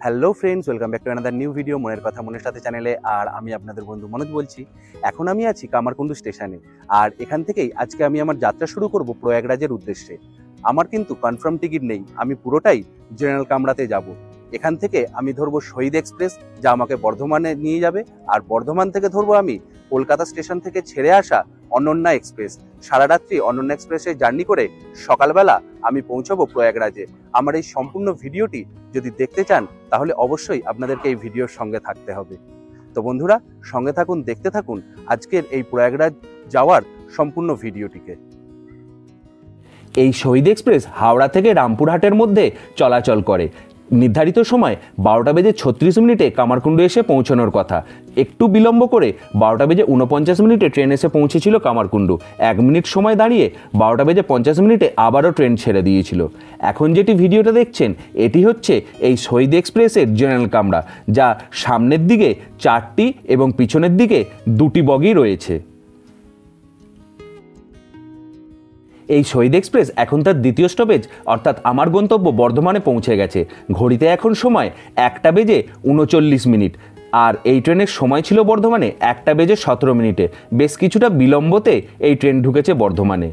Hello friends, welcome back to another new video মনের কথা মনের সাথে চ্যানেলে। আর আমি আপনাদের বন্ধু মনোজ বলছি। এখন আমি আছি কামারকুণ্ডু স্টেশনে, আর এখান থেকেই আজকে আমি আমার যাত্রা শুরু করব প্রয়াগরাজের উদ্দেশ্যে। আমার কিন্তু কনফার্ম টিকিট নেই, আমি পুরোটাই জেনারেল কামরাতে যাব। এখান থেকে আমি ধরবো শহীদ এক্সপ্রেস, যা আমাকে বর্ধমানে নিয়ে যাবে, আর বর্ধমান থেকে ধরবো আমি কলকাতা স্টেশন থেকে ছেড়ে আসা অনন্যা এক্সপ্রেস। সারা রাত্রি অনন্যা এক্সপ্রেসে জার্নি করে সকালবেলা আমি পৌঁছাবো প্রয়াগরাজে। আমার এই সম্পূর্ণ ভিডিওটি যদি দেখতে চান তাহলে অবশ্যই আপনাদেরকে এই ভিডিওর সঙ্গে থাকতে হবে। তো বন্ধুরা, সঙ্গে থাকুন, দেখতে থাকুন আজকের এই প্রয়াগরাজ যাওয়ার সম্পূর্ণ ভিডিওটিকে। এই শহীদ এক্সপ্রেস হাওড়া থেকে রামপুরহাটের মধ্যে চলাচল করে। নির্ধারিত সময় 12:36 কামারকুণ্ডু এসে পৌঁছানোর কথা। একটু বিলম্ব করে 12:49 ট্রেন এসে পৌঁছেছিল কামারকুণ্ডু। 1 মিনিট সময় দাঁড়িয়ে 12:50 আবারও ট্রেন ছেড়ে দিয়েছিল। এখন যেটি ভিডিওটা দেখছেন এটি হচ্ছে এই শহীদ এক্সপ্রেসের জেনারেল কামরা, যা সামনের দিকে 4টি এবং পিছনের দিকে 2টি বগি রয়েছে। এই শহীদ এক্সপ্রেস এখন তার দ্বিতীয় স্টপেজ অর্থাৎ আমার গন্তব্য বর্ধমানে পৌঁছে গেছে। ঘড়িতে এখন সময় 1:39। আর এই ট্রেনের সময় ছিল বর্ধমানে 1:17। বেশ কিছুটা বিলম্বতে এই ট্রেন ঢুকেছে বর্ধমানে।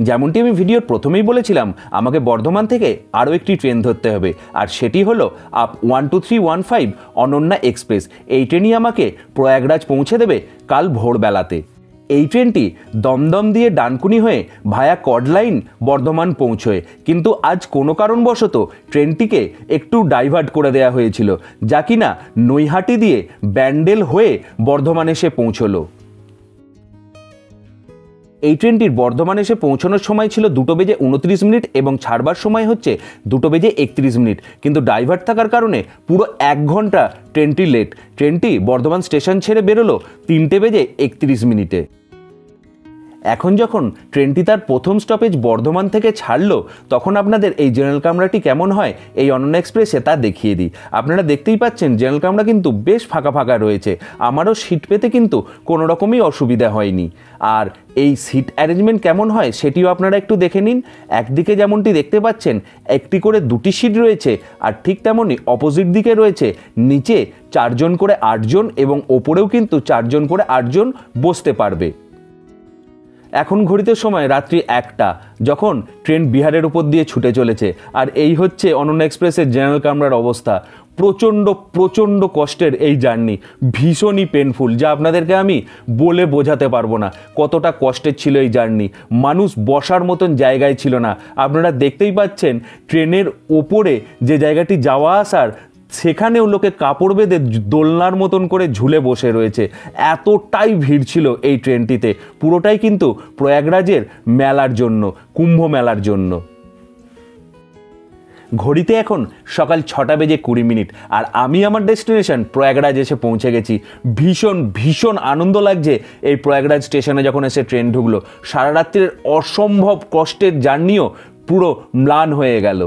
যেমনটি আমি ভিডিওর প্রথমেই বলেছিলাম, আমাকে বর্ধমান থেকে আরও একটি ট্রেন ধরতে হবে, আর সেটি হলো আপ 12315 অনন্যা এক্সপ্রেস। এই ট্রেনই আমাকে প্রয়াগরাজ পৌঁছে দেবে কাল ভোরবেলাতে। এই ট্রেনটি দমদম দিয়ে ডানকুনি হয়ে ভায়া কডলাইন বর্ধমান পৌঁছয়, কিন্তু আজ কোনো কারণবশত ট্রেনটিকে একটু ডাইভার্ট করে দেওয়া হয়েছিল, যা কিনা নৈহাটি দিয়ে ব্যান্ডেল হয়ে বর্ধমান এসে পৌঁছলো। এই ট্রেনটির বর্ধমান এসে পৌঁছানোর সময় ছিল 2:29 এবং ছাড়বার সময় হচ্ছে 2:31, কিন্তু ডাইভার্ট থাকার কারণে পুরো 1 ঘন্টা ট্রেনটি লেট। ট্রেনটি বর্ধমান স্টেশন ছেড়ে বেরোলো 3:31। এখন যখন ট্রেনটি তার প্রথম স্টপেজ বর্ধমান থেকে ছাড়লো, তখন আপনাদের এই জেনারেল কামরাটি কেমন হয় এই অনন্যা এক্সপ্রেসে তা দেখিয়ে দিই। আপনারা দেখতেই পাচ্ছেন জেনারেল কামরা কিন্তু বেশ ফাঁকা ফাঁকা রয়েছে। আমারও সিট পেতে কিন্তু কোনো রকমই অসুবিধা হয়নি। আর এই সিট অ্যারেঞ্জমেন্ট কেমন হয় সেটিও আপনারা একটু দেখে নিন। একদিকে যেমনটি দেখতে পাচ্ছেন একটি করে 2টি সিট রয়েছে, আর ঠিক তেমনই অপোজিট দিকে রয়েছে নিচে 4 জন করে 8 জন এবং ওপরেও কিন্তু 4 জন করে 8 জন বসতে পারবে। এখন ঘড়িতে সময় রাত্রি 1টা, যখন ট্রেন বিহারের উপর দিয়ে ছুটে চলেছে। আর এই হচ্ছে অনন্যা এক্সপ্রেসের জেনারেল কামরার অবস্থা। প্রচণ্ড কষ্টের এই জার্নি, ভীষণই পেনফুল, যা আপনাদেরকে আমি বলে বোঝাতে পারবো না কতটা কষ্টের ছিল এই জার্নি। মানুষ বসার মতন জায়গায় ছিল না। আপনারা দেখতেই পাচ্ছেন ট্রেনের ওপরে যে জায়গাটি যাওয়া আসার, সেখানেও লোকে কাপড় বেঁধে দোলনার মতন করে ঝুলে বসে রয়েছে। এতটাই ভিড় ছিল এই ট্রেনটিতে। পুরোটাই কিন্তু প্রয়াগরাজের মেলার জন্য, কুম্ভ মেলার জন্য। ঘড়িতে এখন সকাল 6:20, আর আমি আমার ডেস্টিনেশন প্রয়াগরাজ এসে পৌঁছে গেছি। ভীষণ আনন্দ লাগছে এই প্রয়াগরাজ স্টেশনে যখন এসে ট্রেন ঢুকলো। সারা রাত্রির অসম্ভব কষ্টের জার্নিও পুরো ম্লান হয়ে গেল।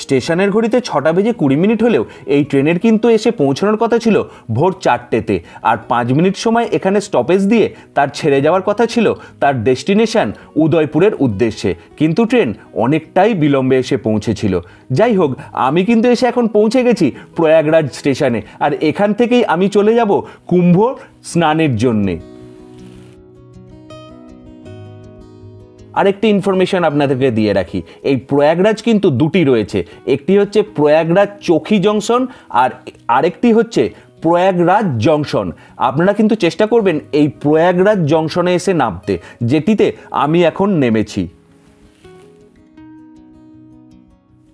স্টেশনের ঘড়িতে 6:20 হলেও এই ট্রেনের কিন্তু এসে পৌঁছানোর কথা ছিল ভোর 4টেতে, আর 5 মিনিট সময় এখানে স্টপেজ দিয়ে তার ছেড়ে যাওয়ার কথা ছিল তার ডেস্টিনেশন উদয়পুরের উদ্দেশ্যে, কিন্তু ট্রেন অনেকটাই বিলম্বে এসে পৌঁছেছিল। যাই হোক, আমি কিন্তু এসে এখন পৌঁছে গেছি প্রয়াগরাজ স্টেশনে, আর এখান থেকেই আমি চলে যাব কুম্ভ স্নানের জন্যে। আরেকটি ইনফরমেশন আপনাদেরকে দিয়ে রাখি, এই প্রয়াগরাজ কিন্তু 2টি রয়েছে। একটি হচ্ছে প্রয়াগরাজ চোখী জংশন, আর আরেকটি হচ্ছে প্রয়াগরাজ জংশন। আপনারা কিন্তু চেষ্টা করবেন এই প্রয়াগরাজ জংশনে এসে নামতে, যেটিতে আমি এখন নেমেছি।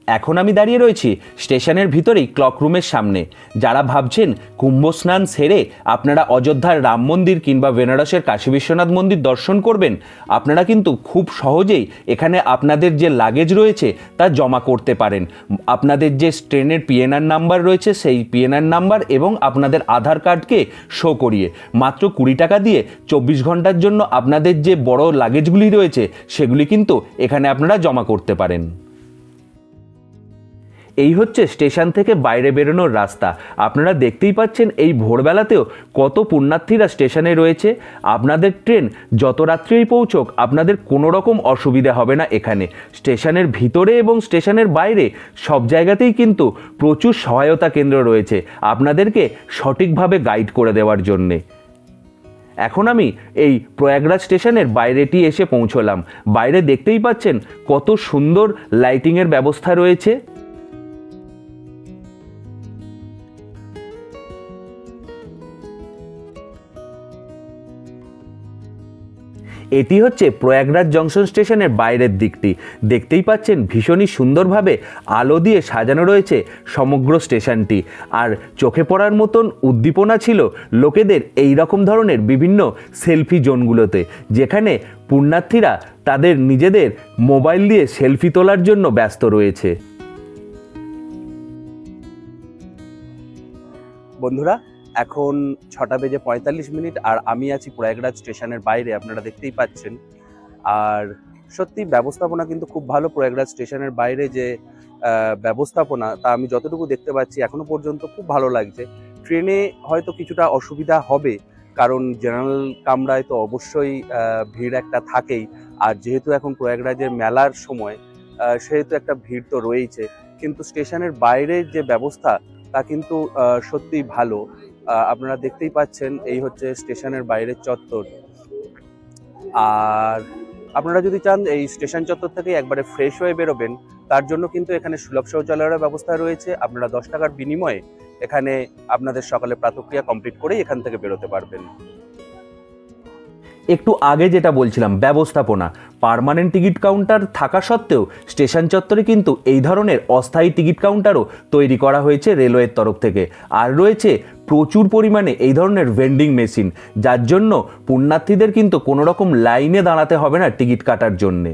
এখন আমি দাঁড়িয়ে রয়েছি স্টেশনের ভিতরেই ক্লক রুমের সামনে। যারা ভাবছেন কুম্ভ স্নান সেরে আপনারা অযোধ্যার রাম মন্দির কিংবা বেনারসের কাশী বিশ্বনাথ মন্দির দর্শন করবেন, আপনারা কিন্তু খুব সহজেই এখানে আপনাদের যে লাগেজ রয়েছে তা জমা করতে পারেন। আপনাদের যে ট্রেনের পিএনআর নাম্বার রয়েছে সেই পিএনআর নাম্বার এবং আপনাদের আধার কার্ডকে শো করিয়ে মাত্র 20 টাকা দিয়ে 24 ঘন্টার জন্য আপনাদের যে বড় লাগেজগুলি রয়েছে সেগুলি কিন্তু এখানে আপনারা জমা করতে পারেন। এই হচ্ছে স্টেশন থেকে বাইরে বেরোনোর রাস্তা। আপনারা দেখতেই পাচ্ছেন এই ভোরবেলাতেও কত পুণ্যার্থীরা স্টেশনে রয়েছে। আপনাদের ট্রেন যত রাত্রেই পৌঁছক আপনাদের কোনো রকম অসুবিধা হবে না। এখানে স্টেশনের ভিতরে এবং স্টেশনের বাইরে সব জায়গাতেই কিন্তু প্রচুর সহায়তা কেন্দ্র রয়েছে আপনাদেরকে সঠিকভাবে গাইড করে দেওয়ার জন্যে। এখন আমি এই প্রয়াগরাজ স্টেশনের বাইরেটি এসে পৌঁছলাম। বাইরে দেখতেই পাচ্ছেন কত সুন্দর লাইটিংয়ের ব্যবস্থা রয়েছে। এটি হচ্ছে প্রয়াগরাজ জংশন স্টেশনের বাইরের দিকটি। দেখতেই পাচ্ছেন ভীষণই সুন্দরভাবে আলো দিয়ে সাজানো রয়েছে সমগ্র স্টেশনটি। আর চোখে পড়ার মতন উদ্দীপনা ছিল লোকেদের এই রকম ধরনের বিভিন্ন সেলফি জোনগুলোতে, যেখানে পুণ্যার্থীরা তাদের নিজেদের মোবাইল দিয়ে সেলফি তোলার জন্য ব্যস্ত রয়েছে। বন্ধুরা, এখন 6:45 আর আমি আছি প্রয়াগরাজ স্টেশনের বাইরে, আপনারা দেখতেই পাচ্ছেন। আর সত্যি ব্যবস্থাপনা কিন্তু খুব ভালো। প্রয়াগরাজ স্টেশনের বাইরে যে ব্যবস্থাপনা তা আমি যতটুকু দেখতে পাচ্ছি এখনো পর্যন্ত খুব ভালো লাগছে। ট্রেনে হয়তো কিছুটা অসুবিধা হবে, কারণ জেনারেল কামরায় তো অবশ্যই ভিড় একটা থাকেই। আর যেহেতু এখন প্রয়াগরাজের মেলার সময় সেহেতু একটা ভিড় তো রয়েইছে, কিন্তু স্টেশনের বাইরের যে ব্যবস্থা তা কিন্তু সত্যিই ভালো। আপনারা দেখতেই পাচ্ছেন এই হচ্ছে স্টেশনের বাইরের চত্বর। আর আপনারা যদি চান এই স্টেশন চত্বর থেকে একবারে ফ্রেশ হয়ে বেরোবেন, তার জন্য কিন্তু এখানে সুলভ শৌচালয়ের ব্যবস্থা রয়েছে। আপনারা 10 টাকার বিনিময়ে এখানে আপনাদের সকালে প্রাতঃক্রিয়া কমপ্লিট করেই এখান থেকে বেরোতে পারবেন। একটু আগে যেটা বলছিলাম, ব্যবস্থাপনা, পার্মানেন্ট টিকিট কাউন্টার থাকা সত্ত্বেও স্টেশন চত্বরে কিন্তু এই ধরনের অস্থায়ী টিকিট কাউন্টারও তৈরি করা হয়েছে রেলওয়ের তরফ থেকে। আর রয়েছে প্রচুর পরিমাণে এই ধরনের ভেন্ডিং মেশিন, যার জন্য পুণ্যার্থীদের কিন্তু কোনো রকম লাইনে দাঁড়াতে হবে না টিকিট কাটার জন্যে।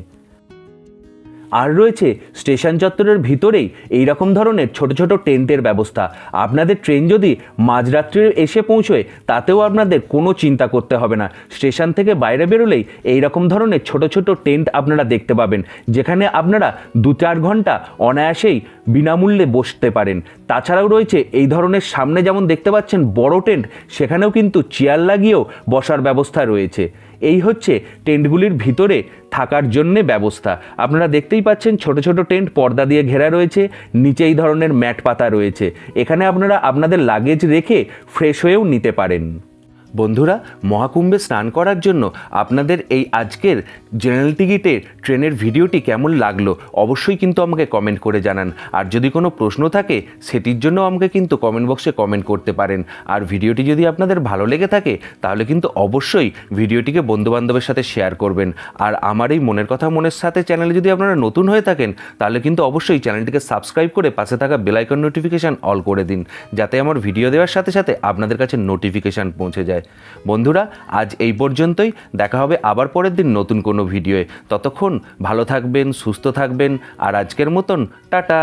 আর রয়েছে স্টেশন চত্বরের ভিতরেই এই রকম ধরনের ছোট ছোট টেন্টের ব্যবস্থা। আপনাদের ট্রেন যদি মাঝরাত্রে এসে পৌঁছয় তাতেও আপনাদের কোনো চিন্তা করতে হবে না। স্টেশন থেকে বাইরে বেরোলেই এই রকম ধরনের ছোট ছোট টেন্ট আপনারা দেখতে পাবেন, যেখানে আপনারা 2-4 ঘন্টা অনায়াসেই বিনামূল্যে বসতে পারেন। তাছাড়াও রয়েছে এই ধরনের সামনে যেমন দেখতে পাচ্ছেন বড় টেন্ট, সেখানেও কিন্তু চেয়ার লাগিয়েও বসার ব্যবস্থা রয়েছে। এই হচ্ছে টেন্টগুলির ভিতরে থাকার জন্যে ব্যবস্থা। আপনারা দেখতেই পাচ্ছেন ছোট ছোট টেন্ট পর্দা দিয়ে ঘেরা রয়েছে, নিচে এই ধরনের ম্যাট পাতা রয়েছে। এখানে আপনারা আপনাদের লাগেজ রেখে ফ্রেশ হয়েও নিতে পারেন। বন্ধুরা, মহাকুম্ভে স্নান করার জন্য আপনাদের এই আজকের জেনারেল টিকিটের ট্রেনের ভিডিওটি কেমন লাগলো অবশ্যই কিন্তু আমাকে কমেন্ট করে জানান। আর যদি কোনো প্রশ্ন থাকে সেটির জন্য আমাকে কিন্তু কমেন্ট বক্সে কমেন্ট করতে পারেন। আর ভিডিওটি যদি আপনাদের ভালো লেগে থাকে তাহলে কিন্তু অবশ্যই ভিডিওটিকে বন্ধুবান্ধবের সাথে শেয়ার করবেন। আর আমার এই মনের কথা মনের সাথে চ্যানেলে যদি আপনারা নতুন হয়ে থাকেন তাহলে কিন্তু অবশ্যই চ্যানেলটিকে সাবস্ক্রাইব করে পাশে থাকা বেল আইকন নোটিফিকেশান অল করে দিন, যাতে আমার ভিডিও দেওয়ার সাথে সাথে আপনাদের কাছে নোটিফিকেশান পৌঁছে যায়। বন্ধুরা, আজ এই পর্যন্তই। দেখা হবে আবার পরের দিন নতুন কোনো ভিডিওয়ে। ততক্ষণ ভালো থাকবেন, সুস্থ থাকবেন। আর আজকের মতন টাটা।